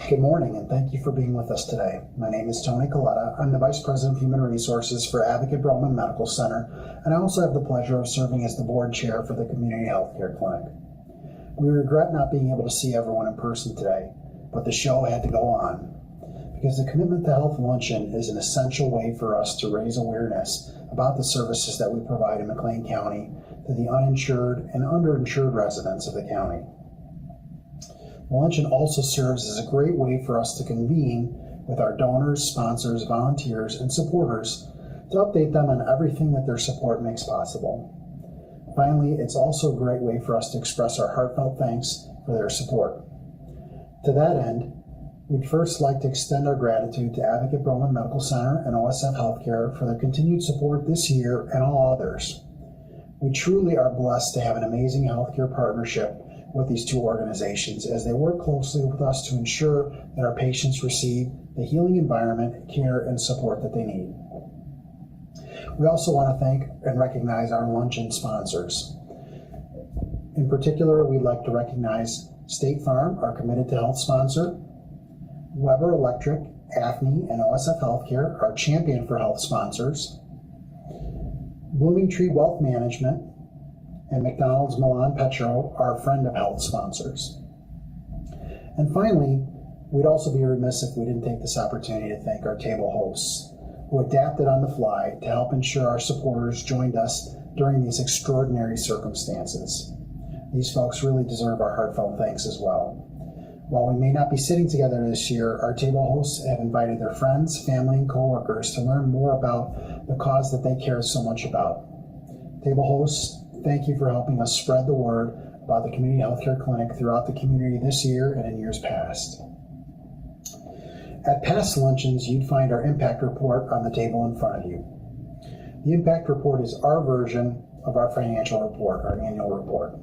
Good morning, and thank you for being with us today. My name is Tony Coletta. I'm the Vice President of Human Resources for Advocate Broman Medical Center, and I also have the pleasure of serving as the board chair for the Community Healthcare Clinic. We regret not being able to see everyone in person today, but the show had to go on because the Commitment to Health Luncheon is an essential way for us to raise awareness about the services that we provide in McLean County to the uninsured and underinsured residents of the county. The luncheon also serves as a great way for us to convene with our donors, sponsors, volunteers, and supporters to update them on everything that their support makes possible. Finally, it's also a great way for us to express our heartfelt thanks for their support. To that end, we'd first like to extend our gratitude to Advocate Broman Medical Center and OSF Healthcare for their continued support this year and all others. We truly are blessed to have an amazing healthcare partnership with these two organizations as they work closely with us to ensure that our patients receive the healing environment, care, and support that they need. We also want to thank and recognize our luncheon sponsors. In particular, we'd like to recognize State Farm, our Committed to Health sponsor, Weber Electric, AFNI, and OSF Healthcare, our Champion for Health sponsors, Blooming Tree Wealth Management, and McDonald's Milan Petro, our Friend of Health sponsors. And finally, we'd also be remiss if we didn't take this opportunity to thank our table hosts, who adapted on the fly to help ensure our supporters joined us during these extraordinary circumstances. These folks really deserve our heartfelt thanks as well. While we may not be sitting together this year, our table hosts have invited their friends, family, and coworkers to learn more about the cause that they care so much about. Table hosts, thank you for helping us spread the word about the Community Healthcare Clinic throughout the community this year and in years past. At past luncheons, you'd find our impact report on the table in front of you. The impact report is our version of our financial report, our annual report.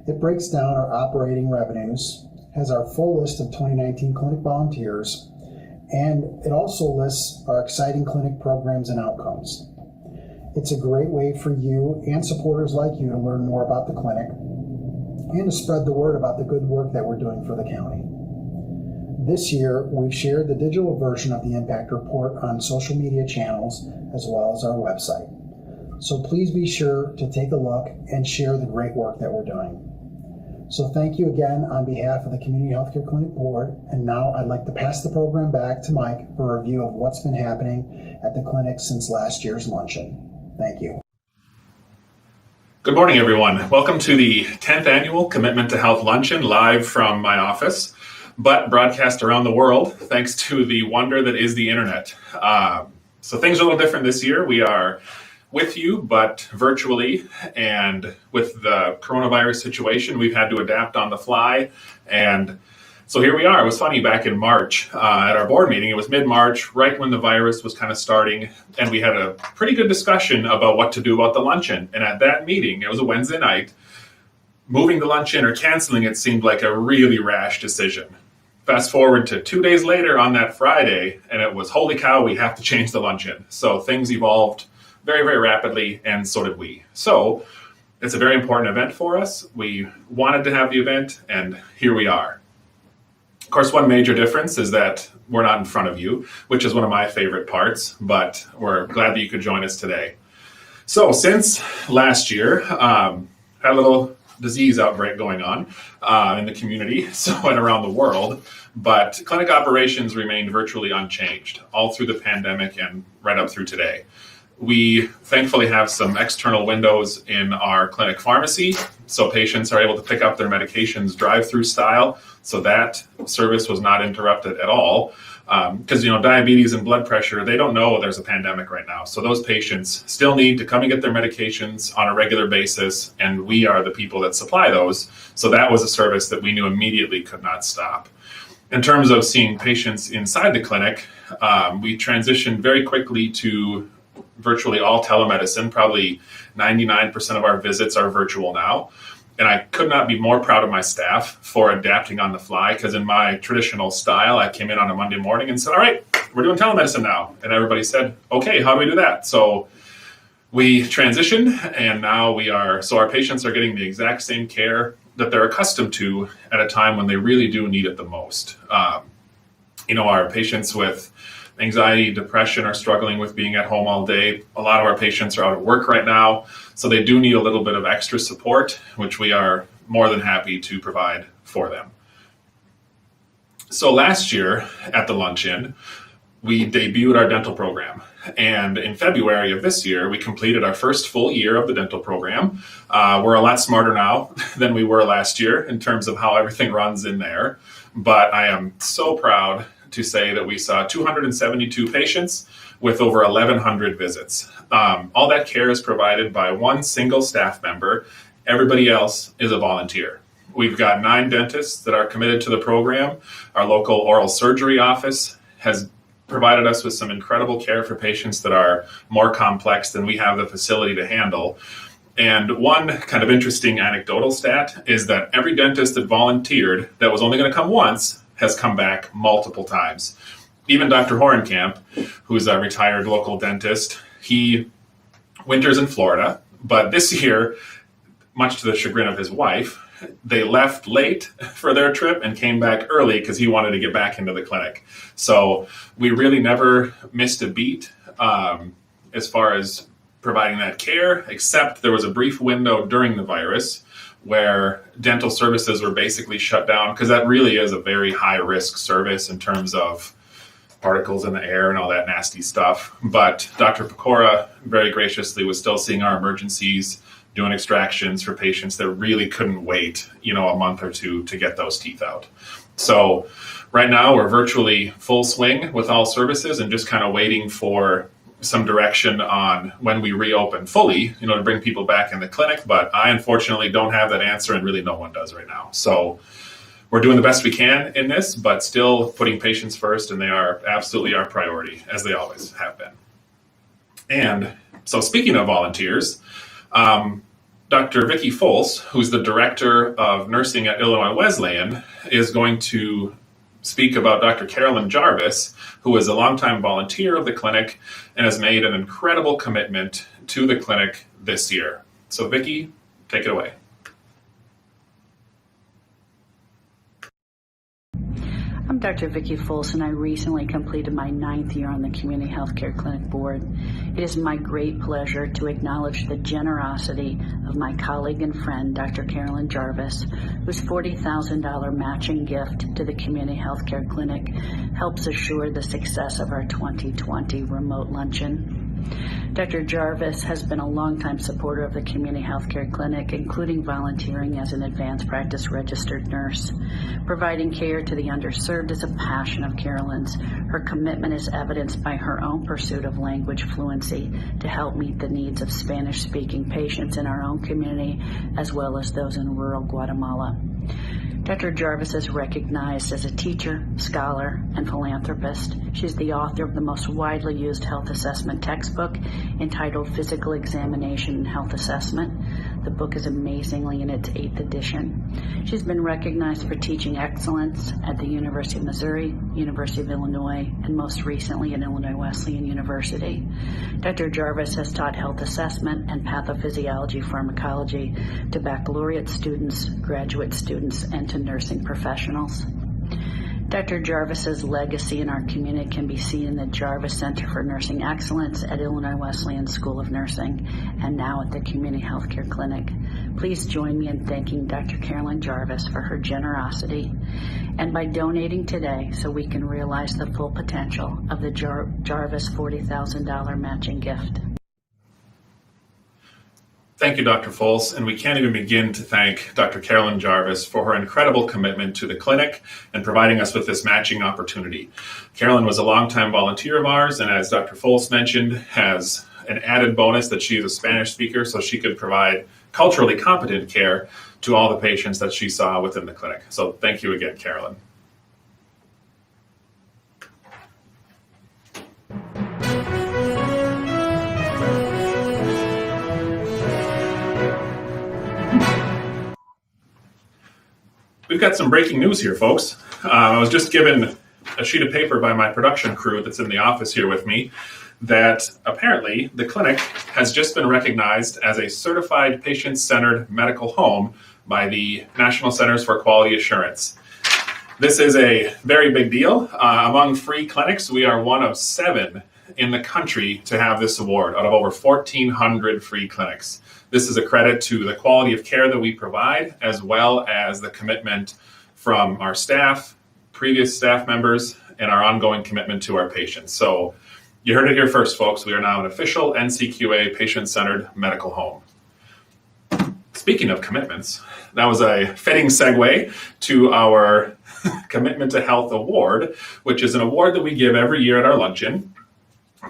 It breaks down our operating revenues, has our full list of 2019 clinic volunteers, and it also lists our exciting clinic programs and outcomes. It's a great way for you and supporters like you to learn more about the clinic and to spread the word about the good work that we're doing for the county. This year, we've shared the digital version of the impact report on social media channels as well as our website. So please be sure to take a look and share the great work that we're doing. So thank you again on behalf of the Community Healthcare Clinic Board, and now I'd like to pass the program back to Mike for a review of what's been happening at the clinic since last year's luncheon. Thank you. Good morning, everyone. Welcome to the 10th annual Commitment to Health Luncheon, live from my office, but broadcast around the world thanks to the wonder that is the internet. So things are a little different this year. We are with you, but virtually, and with the coronavirus situation, we've had to adapt on the fly. And so here we are. It was funny, back in March at our board meeting, it was mid-March, right when the virus was kind of starting, and we had a pretty good discussion about what to do about the luncheon. And at that meeting, it was a Wednesday night, moving the luncheon or canceling it seemed like a really rash decision. Fast forward to 2 days later on that Friday, and it was, holy cow, we have to change the luncheon. So things evolved very, very rapidly, and so did we. So it's a very important event for us. We wanted to have the event, and here we are. Of course, one major difference is that we're not in front of you, which is one of my favorite parts, but we're glad that you could join us today. So since last year, had a little disease outbreak going on in the community, and around the world, but clinic operations remained virtually unchanged all through the pandemic and right up through today. We thankfully have some external windows in our clinic pharmacy, so patients are able to pick up their medications drive-through style. So that service was not interrupted at all. Because diabetes and blood pressure, they don't know there's a pandemic right now. So those patients still need to come and get their medications on a regular basis, and we are the people that supply those. So that was a service that we knew immediately could not stop. In terms of seeing patients inside the clinic, we transitioned very quickly to virtually all telemedicine. Probably 99% of our visits are virtual now. And I could not be more proud of my staff for adapting on the fly, because in my traditional style, I came in on a Monday morning and said, all right, we're doing telemedicine now. And everybody said, okay, how do we do that? So we transitioned, and now our patients are getting the exact same care that they're accustomed to at a time when they really do need it the most. Our patients with anxiety, depression are struggling with being at home all day. A lot of our patients are out of work right now, so they do need a little bit of extra support, which we are more than happy to provide for them. So last year at the Luncheon, we debuted our dental program. And in February of this year, we completed our first full year of the dental program. We're a lot smarter now than we were last year in terms of how everything runs in there. But I am so proud to say that we saw 272 patients with over 1,100 visits. All that care is provided by one single staff member. Everybody else is a volunteer. We've got 9 dentists that are committed to the program. Our local oral surgery office has provided us with some incredible care for patients that are more complex than we have the facility to handle. And one kind of interesting anecdotal stat is that every dentist that volunteered that was only going to come once has come back multiple times. Even Dr. Horenkamp, who's a retired local dentist, he winters in Florida, but this year, much to the chagrin of his wife, they left late for their trip and came back early because he wanted to get back into the clinic. So we really never missed a beat as far as providing that care, except there was a brief window during the virus where dental services were basically shut down because that really is a very high-risk service in terms of particles in the air and all that nasty stuff. But Dr. Pecora very graciously was still seeing our emergencies, doing extractions for patients that really couldn't wait, a month or two to get those teeth out. So right now we're virtually full swing with all services and just kind of waiting for some direction on when we reopen fully, to bring people back in the clinic. But I unfortunately don't have that answer, and really no one does right now. So we're doing the best we can in this, but still putting patients first, and they are absolutely our priority, as they always have been. And so speaking of volunteers, Dr. Vicki Folse, who's the director of nursing at Illinois Wesleyan, is going to speak about Dr. Carolyn Jarvis, who is a longtime volunteer of the clinic and has made an incredible commitment to the clinic this year. So Vicki, take it away. I'm Dr. Vicki Folse, and I recently completed my 9th year on the Community Healthcare Clinic Board. It is my great pleasure to acknowledge the generosity of my colleague and friend, Dr. Carolyn Jarvis, whose $40,000 matching gift to the Community Healthcare Clinic helps assure the success of our 2020 remote luncheon. Dr. Jarvis has been a longtime supporter of the Community Healthcare Clinic, including volunteering as an advanced practice registered nurse. Providing care to the underserved is a passion of Carolyn's. Her commitment is evidenced by her own pursuit of language fluency to help meet the needs of Spanish-speaking patients in our own community, as well as those in rural Guatemala. Dr. Jarvis is recognized as a teacher, scholar, and philanthropist. She's the author of the most widely used health assessment textbook entitled Physical Examination and Health Assessment. The book is amazingly in its 8th edition. She's been recognized for teaching excellence at the University of Missouri, University of Illinois, and most recently at Illinois Wesleyan University. Dr. Jarvis has taught health assessment and pathophysiology pharmacology to baccalaureate students, graduate students, and to nursing professionals. Dr. Jarvis's legacy in our community can be seen in the Jarvis Center for Nursing Excellence at Illinois Wesleyan School of Nursing and now at the Community Healthcare Clinic. Please join me in thanking Dr. Carolyn Jarvis for her generosity and by donating today so we can realize the full potential of the Jarvis $40,000 matching gift. Thank you, Dr. Folse, and we can't even begin to thank Dr. Carolyn Jarvis for her incredible commitment to the clinic and providing us with this matching opportunity. Carolyn was a longtime volunteer of ours, and as Dr. Folse mentioned, has an added bonus that she is a Spanish speaker, so she could provide culturally competent care to all the patients that she saw within the clinic. So thank you again, Carolyn. We've got some breaking news here, folks. I was just given a sheet of paper by my production crew that's in the office here with me that apparently the clinic has just been recognized as a certified patient-centered medical home by the National Centers for Quality Assurance. This is a very big deal. Among free clinics, we are one of 7 in the country to have this award out of over 1,400 free clinics. This is a credit to the quality of care that we provide, as well as the commitment from our staff, previous staff members, and our ongoing commitment to our patients. So you heard it here first, folks. We are now an official NCQA patient-centered medical home. Speaking of commitments, that was a fitting segue to our Commitment to Health Award, which is an award that we give every year at our luncheon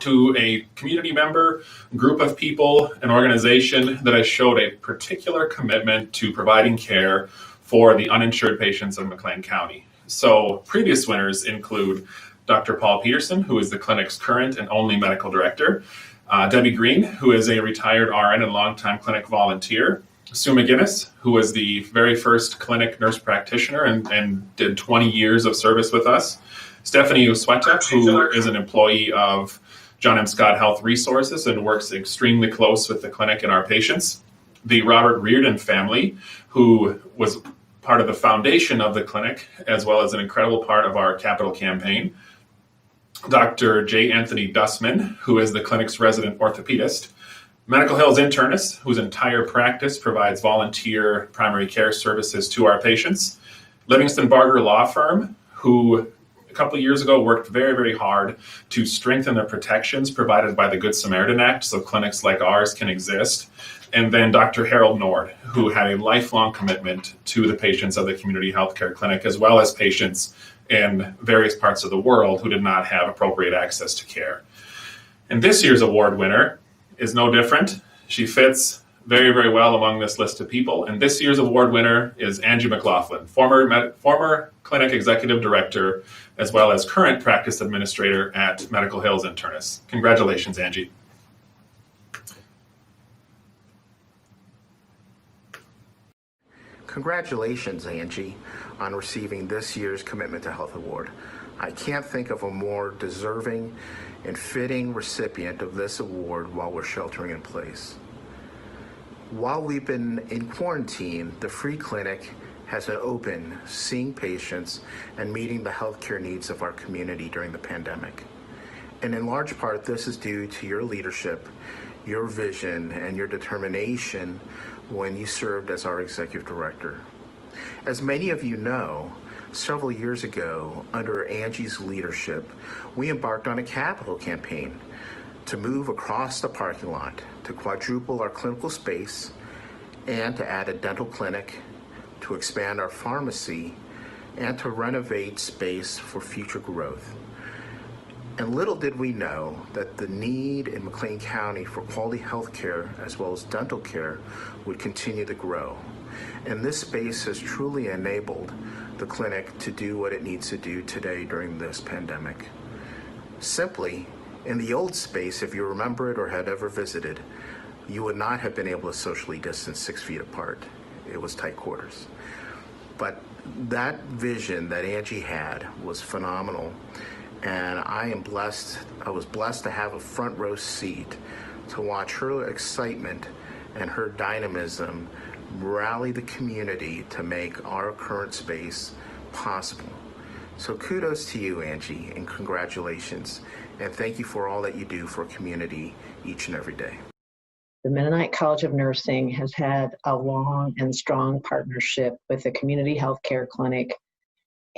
to a community member, group of people, an organization that has showed a particular commitment to providing care for the uninsured patients of McLean County. So previous winners include Dr. Paul Peterson, who is the clinic's current and only medical director, Debbie Green, who is a retired RN and longtime clinic volunteer, Sue McGinnis, who was the very first clinic nurse practitioner and did 20 years of service with us, Stephanie Usweta, who is an employee of John M. Scott Health Resources and works extremely close with the clinic and our patients, the Robert Reardon family, who was part of the foundation of the clinic, as well as an incredible part of our capital campaign, Dr. J. Anthony Dussman, who is the clinic's resident orthopedist, Medical Hills internist, whose entire practice provides volunteer primary care services to our patients, Livingston Barger Law Firm, who a couple of years ago worked very, very hard to strengthen the protections provided by the Good Samaritan Act so clinics like ours can exist. And then Dr. Harold Nord, who had a lifelong commitment to the patients of the community healthcare clinic, as well as patients in various parts of the world who did not have appropriate access to care. And this year's award winner is no different. She fits very, very well among this list of people. And this year's award winner is Angie McLaughlin, former clinic executive director, as well as current practice administrator at Medical Hills Internist. Congratulations, Angie. Congratulations, Angie, on receiving this year's Commitment to Health Award. I can't think of a more deserving and fitting recipient of this award while we're sheltering in place. While we've been in quarantine, the free clinic has been open, seeing patients and meeting the healthcare needs of our community during the pandemic. And in large part, this is due to your leadership, your vision, and your determination when you served as our executive director. As many of you know, several years ago, under Angie's leadership, we embarked on a capital campaign to move across the parking lot, to quadruple our clinical space, and to add a dental clinic, to expand our pharmacy, and to renovate space for future growth. And little did we know that the need in McLean County for quality health care as well as dental care would continue to grow. And this space has truly enabled the clinic to do what it needs to do today during this pandemic. Simply, in the old space, if you remember it or had ever visited, you would not have been able to socially distance 6 feet apart. It was tight quarters. But that vision that Angie had was phenomenal. And I was blessed to have a front row seat to watch her excitement and her dynamism rally the community to make our current space possible. So kudos to you, Angie, and congratulations. And thank you for all that you do for community each and every day. The Mennonite College of Nursing has had a long and strong partnership with the Community Healthcare Clinic,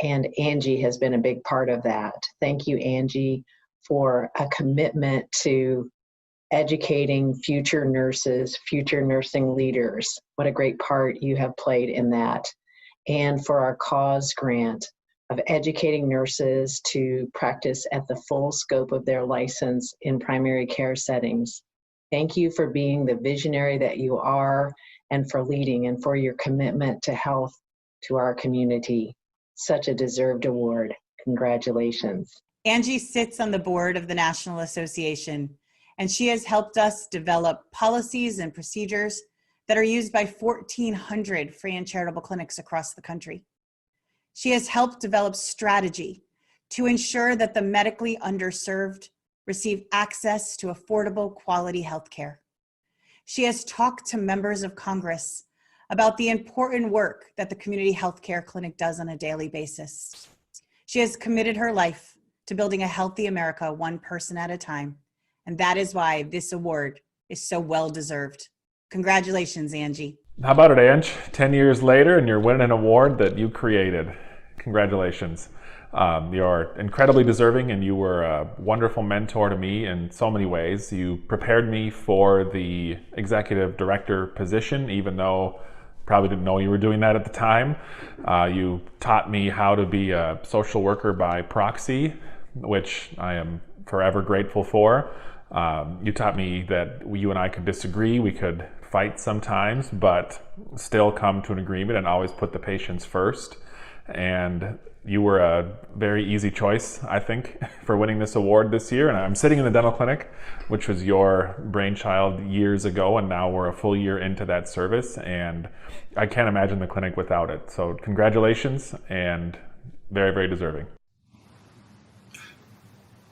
and Angie has been a big part of that. Thank you, Angie, for a commitment to educating future nurses, future nursing leaders. What a great part you have played in that. And for our cause grant of educating nurses to practice at the full scope of their license in primary care settings. Thank you for being the visionary that you are and for leading and for your commitment to health to our community. Such a deserved award. Congratulations. Angie sits on the board of the National Association, and she has helped us develop policies and procedures that are used by 1,400 free and charitable clinics across the country. She has helped develop strategy to ensure that the medically underserved receive access to affordable, quality health care. She has talked to members of Congress about the important work that the community healthcare clinic does on a daily basis. She has committed her life to building a healthy America one person at a time, and that is why this award is so well deserved. Congratulations, Angie. How about it, Ange? 10 years later, and you're winning an award that you created. Congratulations. You're incredibly deserving, and you were a wonderful mentor to me in so many ways. You prepared me for the executive director position, even though probably didn't know you were doing that at the time. You taught me how to be a social worker by proxy, which I am forever grateful for. You taught me that you and I could disagree, we could fight sometimes, but still come to an agreement and always put the patients first. And you were a very easy choice, I think, for winning this award this year. And I'm sitting in the dental clinic, which was your brainchild years ago, and now we're a full year into that service, and I can't imagine the clinic without it. So congratulations, and very, very deserving.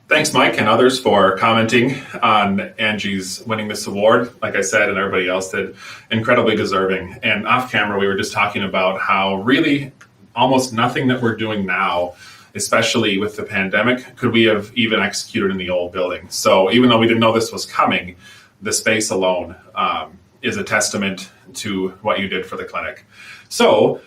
Thanks, Mike, and others for commenting on Angie's winning this award. Like I said, and everybody else did, incredibly deserving. And off camera, we were just talking about how really almost nothing that we're doing now, especially with the pandemic, could we have even executed in the old building. So even though we didn't know this was coming, the space alone is a testament to what you did for the clinic. So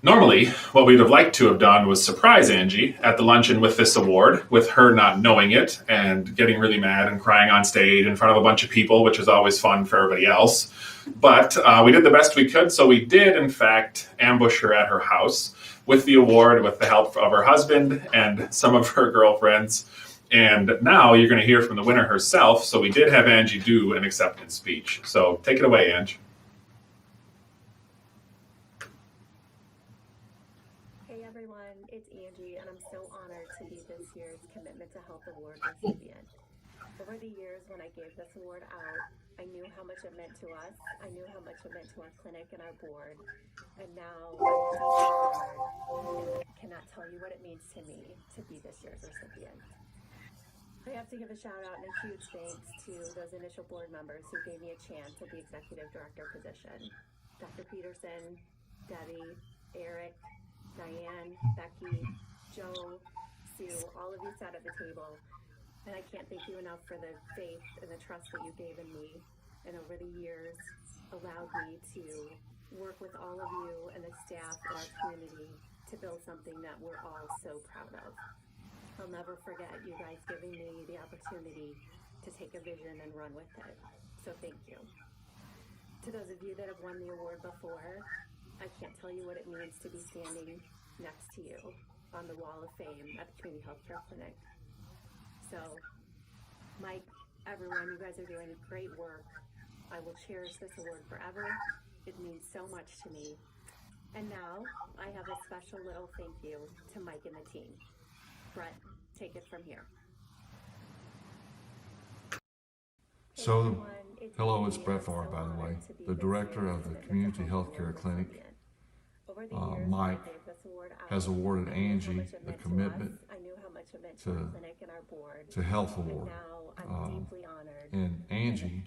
normally, what we'd have liked to have done was surprise Angie at the luncheon with this award, with her not knowing it and getting really mad and crying on stage in front of a bunch of people, which is always fun for everybody else. But we did the best we could, so we did, in fact, ambush her at her house with the award, with the help of her husband and some of her girlfriends. And now you're going to hear from the winner herself, so we did have Angie do an acceptance speech. So take it away, Angie. Hey everyone, it's Angie, and I'm so honored to be this year's Commitment to Health Award recipient. Over the years when I gave this award out, I knew how much it meant to us, I knew how much it meant to our clinic and our board, and now I'm deeply honored and cannot tell you what it means to me to be this year's recipient. I have to give a shout out and a huge thanks to those initial board members who gave me a chance at the executive director position. Dr. Peterson, Debbie, Eric, Diane, Becky, Joe, Sue, all of you sat at the table, and I can't thank you enough for the faith and the trust that you gave in me, and over the years allowed me to work with all of you and the staff in our community to build something that we're all so proud of. I'll never forget you guys giving me the opportunity to take a vision and run with it, so thank you. To those of you that have won the award before, I can't tell you what it means to be standing next to you on the wall of fame at the Community Healthcare Clinic. So, Mike, everyone, you guys are doing great work. I will cherish this award forever. It means so much to me. And now, I have a special little thank you to Mike and the team. Brett, take it from here. So, hello, it's Brett Farr, by the way, the director of the Community Healthcare Clinic. Mike has awarded Angie the Commitment to Health Award. And Angie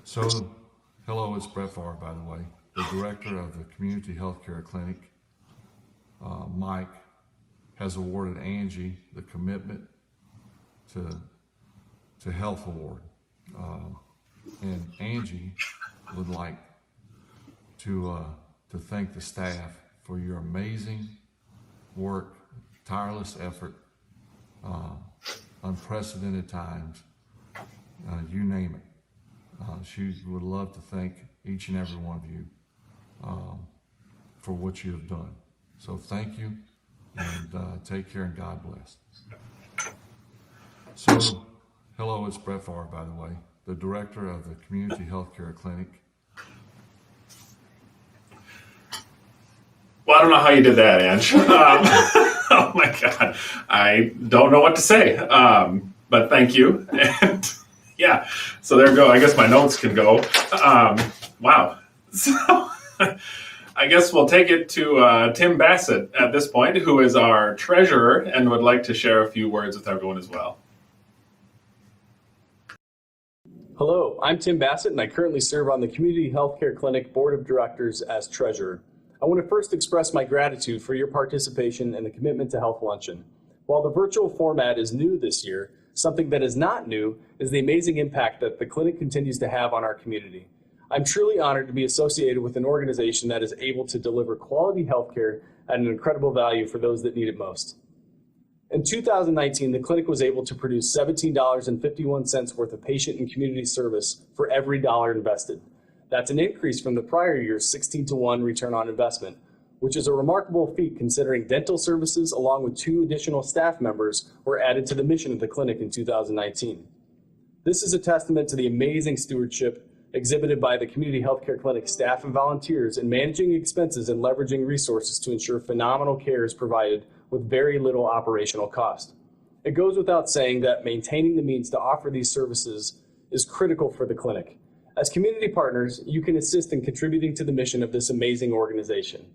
So, hello, it's Brett Farr, by the way, the director of the Community Healthcare Clinic. Mike has awarded Angie the Commitment to Health Award. And Angie would like to thank the staff for your amazing work, tireless effort, unprecedented times, you name it. She would love to thank each and every one of you for what you have done. So thank you, and take care, and God bless. So, hello, it's Brett Farr, by the way, the director of the Community Healthcare Clinic. Well, I don't know how you did that, Ange. Oh my God. I don't know what to say. But thank you. And Yeah, so there we go. I guess my notes can go. Wow. So I guess we'll take it to Tim Bassett at this point, who is our treasurer and would like to share a few words with everyone as well. Hello, I'm Tim Bassett, and I currently serve on the Community Healthcare Clinic Board of Directors as treasurer. I want to first express my gratitude for your participation and the Commitment to Health Luncheon. While the virtual format is new this year, something that is not new is the amazing impact that the clinic continues to have on our community. I'm truly honored to be associated with an organization that is able to deliver quality healthcare at an incredible value for those that need it most. In 2019, the clinic was able to produce $17.51 worth of patient and community service for every dollar invested. That's an increase from the prior year's 16-to-1 return on investment, which is a remarkable feat considering dental services along with 2 additional staff members were added to the mission of the clinic in 2019. This is a testament to the amazing stewardship exhibited by the Community Healthcare Clinic staff and volunteers in managing expenses and leveraging resources to ensure phenomenal care is provided with very little operational cost. It goes without saying that maintaining the means to offer these services is critical for the clinic. As community partners, you can assist in contributing to the mission of this amazing organization.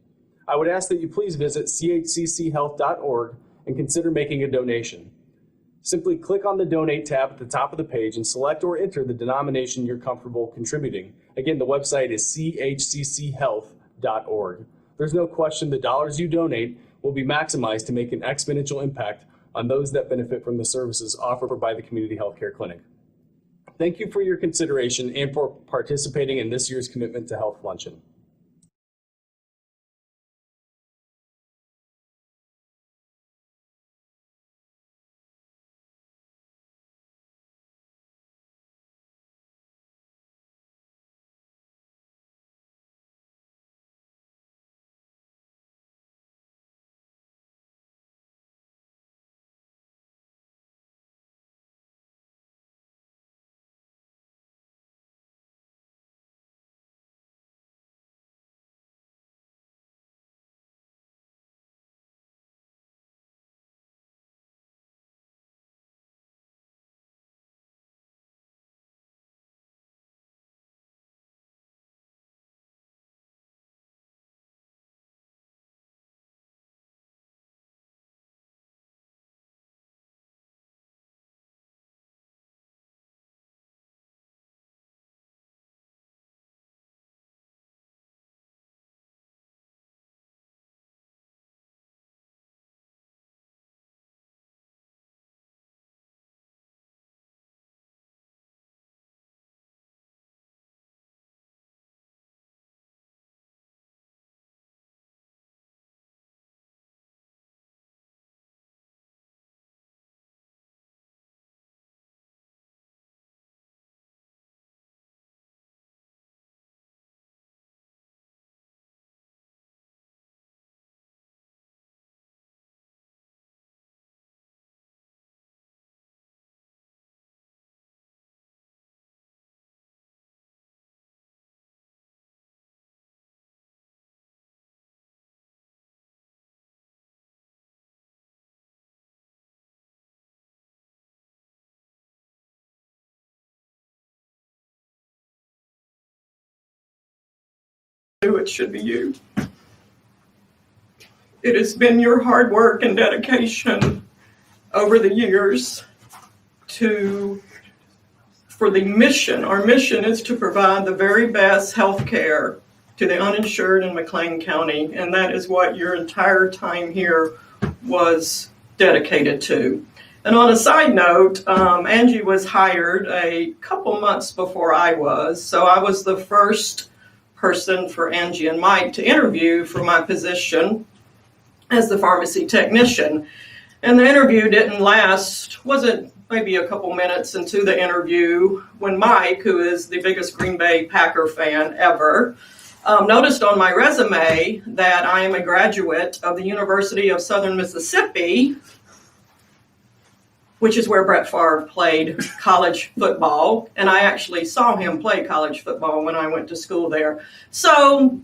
I would ask that you please visit chcchealth.org and consider making a donation. Simply click on the Donate tab at the top of the page and select or enter the denomination you're comfortable contributing. Again, the website is chcchealth.org. There's no question the dollars you donate will be maximized to make an exponential impact on those that benefit from the services offered by the Community Healthcare Clinic. Thank you for your consideration and for participating in this year's Commitment to Health Luncheon. It should be you. It has been your hard work and dedication over the years for the mission. Our mission is to provide the very best health care to the uninsured in McLean County, and that is what your entire time here was dedicated to. And on a side note, Angie was hired a couple months before I was, so I was the first person for Angie and Mike to interview for my position as the pharmacy technician. And the interview didn't last, wasn't maybe a couple minutes into the interview when Mike, who is the biggest Green Bay Packer fan ever, noticed on my resume that I am a graduate of the University of Southern Mississippi, which is where Brett Favre played college football. And I actually saw him play college football when I went to school there. So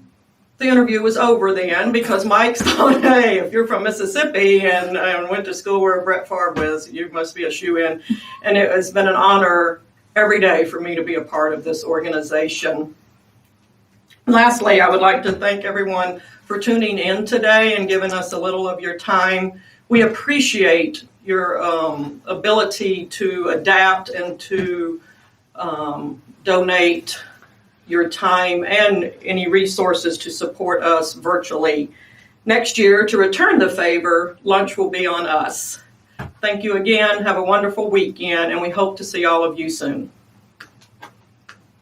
the interview was over then because Mike thought, hey, if you're from Mississippi and went to school where Brett Favre was, you must be a shoo-in. And it has been an honor every day for me to be a part of this organization. Lastly, I would like to thank everyone for tuning in today and giving us a little of your time. We appreciate your ability to adapt and to donate your time and any resources to support us virtually. Next year, to return the favor, lunch will be on us. Thank you again. Have a wonderful weekend, and we hope to see all of you soon.